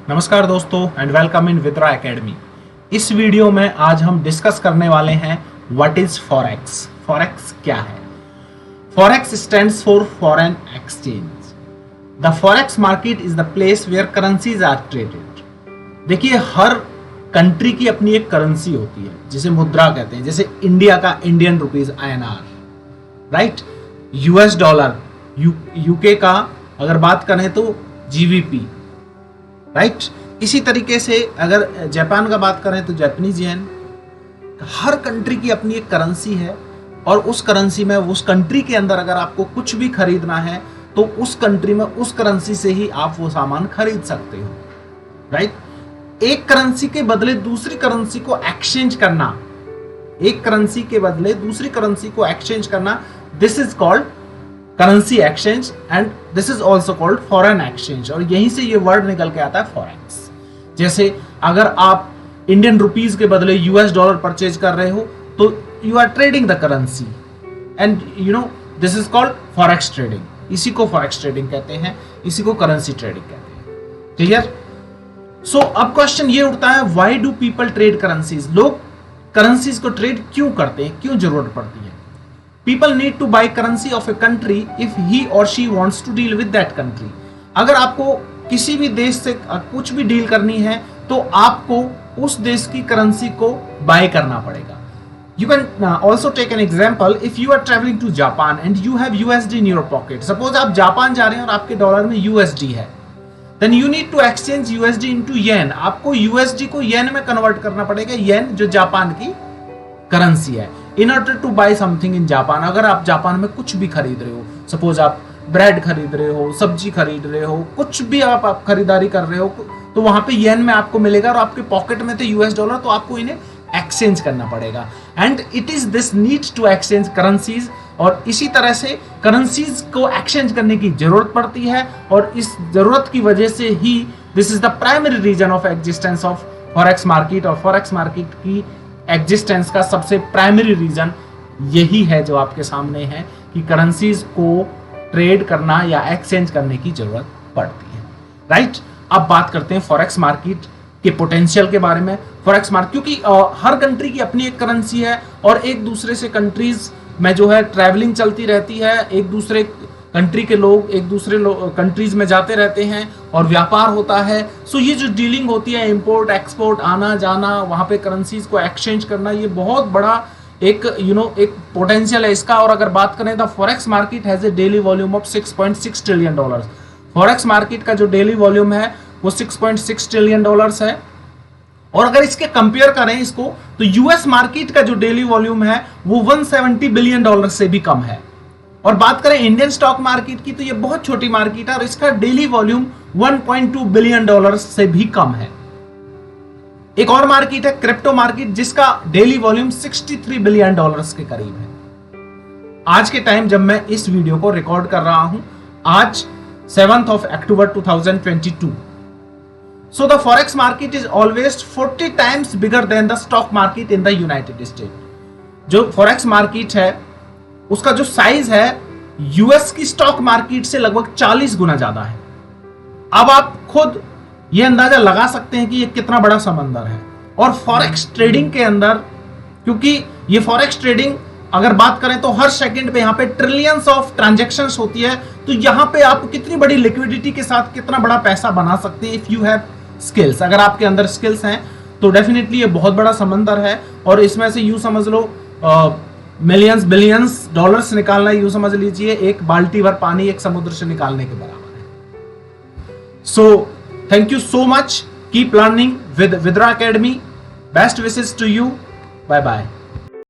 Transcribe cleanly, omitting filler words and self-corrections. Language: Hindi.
नमस्कार दोस्तों and welcome in withdraw academy. इस वीडियो में आज हम डिस्कस करने वाले हैं व्हाट इज फॉरेक्स। फॉरेक्स क्या है? Forex stands for foreign exchange. The forex market is the place where currencies are traded. देखिए, हर कंट्री की अपनी एक करेंसी होती है जिसे मुद्रा कहते हैं। जैसे इंडिया का Indian rupees INR, right. US dollar, UK का अगर बात करें तो GBP, राइट। इसी तरीके से अगर जापान का बात करें तो जापानीज येन। हर कंट्री की अपनी एक करेंसी है और उस करेंसी में, उस कंट्री के अंदर अगर आपको कुछ भी खरीदना है तो उस कंट्री में उस करेंसी से ही आप वो सामान खरीद सकते हो, राइट। एक करेंसी के बदले दूसरी करेंसी को एक्सचेंज करना, एक करेंसी के बदले दूसरी करेंसी को एक्सचेंज करना, this is called currency exchange and this is also called foreign exchange. और यहीं से ये वर्ड निकल के आता है फॉरेक्स। जैसे अगर आप इंडियन रुपीज के बदले US डॉलर परचेज कर रहे हो तो you are trading the currency and you know this is called forex trading. इसी को फॉरेक्स ट्रेडिंग कहते हैं, इसी को करेंसी ट्रेडिंग कहते हैं। क्लियर? सो अब क्वेश्चन ये उठता है, why do people trade currencies? लोग करेंसीज को ट्रेड क्यों करते हैं, क्यों जरूरत पड़ती है? People need to buy currency of a country if he or she wants to deal with that country. अगर आपको किसी भी देश से कुछ भी डील करनी है तो आपको उस देश की करेंसी को बाय करना पड़ेगा। You can also take an example. If you are traveling to Japan and you have USD in your pocket. Suppose आप जापान जा रहे हैं और आपके डॉलर में USD है, then you need to exchange USD into yen. आपको USD को येन में कन्वर्ट करना पड़ेगा, येन जो जापान की करेंसी है। In order two by something in Japan, अगर आप जापान में कुछ भी खरीद रहे हो, सपोज आप ब्रेड खरीद रहे हो, सब्जी खरीद रहे हो, कुछ भी आप खरीदारी कर रहे हो तो वहां पे येन में आपको मिलेगा और आपके पॉकेट में थे US डॉलर, तो आपको इन्हें एक्सचेंज करना पड़ेगा। And it is this need to exchange currencies. और इसी तरह से करेंसीज को एक्सचेंज करने की जरूरत पड़ती है और इस जरूरत की वजह से ही this is the primary reason of existence of forex market. और फॉरेक्स मार्केट की एग्जिस्टेंस का सबसे प्राइमरी रीजन यही है जो आपके सामने है कि करेंसीज को ट्रेड करना या एक्सचेंज करने की जरूरत पड़ती है, राइट। अब बात करते हैं फॉरेक्स मार्केट के पोटेंशियल के बारे में। फॉरेक्स मार्केट क्योंकि हर कंट्री की अपनी एक करेंसी है और एक दूसरे से कंट्रीज में जो है ट्रैवलिंग चलती रहती है, एक दूसरे कंट्री के लोग एक दूसरे कंट्रीज में जाते रहते हैं और व्यापार होता है। सो ये जो डीलिंग होती है, इंपोर्ट एक्सपोर्ट, आना जाना, वहां पे करेंसीज को एक्सचेंज करना, ये बहुत बड़ा एक एक पोटेंशियल है इसका। और अगर बात करें तो forex market has a daily volume of 6.6 trillion dollars. Forex market का जो डेली वॉल्यूम है वो 6.6 ट्रिलियन डॉलर्स है। और अगर इसके कंपेयर करें इसको तो US मार्केट का जो डेली वॉल्यूम है वो 170 बिलियन डॉलर से भी कम है। और बात करें इंडियन स्टॉक मार्केट की तो ये बहुत छोटी मार्केट है और इसका डेली वॉल्यूम 1.2 बिलियन डॉलर से भी कम है। एक और मार्केट है क्रिप्टो मार्केट, जिसका डेली वॉल्यूम 63 बिलियन डॉलर्स के करीब है। आज के टाइम जब मैं इस वीडियो को रिकॉर्ड कर रहा हूं, आज 7th of October 2022, so the forex market is always 40 times bigger than the stock market in the United States. जो फॉरेक्स मार्केट है उसका जो साइज है US की स्टॉक मार्केट से लगभग 40 गुना ज्यादा है। अब आप खुद ये अंदाजा लगा सकते हैं कि ये कितना बड़ा समंदर है। और फॉरेक्स ट्रेडिंग के अंदर, क्योंकि ये फॉरेक्स ट्रेडिंग अगर बात करें तो हर सेकंड पे यहाँ पे ट्रिलियंस ऑफ ट्रांजैक्शंस होती है, तो यहाँ पे आप कितनी बड़ी लिक्विडिटी के साथ कितना बड़ा पैसा बना सकते हैं इफ यू हैव स्किल्स। अगर आपके अंदर स्किल्स हैं तो डेफिनेटली ये बहुत बड़ा समंदर है और इसमें से यूं समझ लो मिलियंस बिलियंस डॉलर्स निकालना, यूं समझ लीजिए एक बाल्टी भर पानी एक समुद्र से निकालने के बराबर है। So thank you so much, keep learning with Vidra academy. Best wishes to you, bye bye.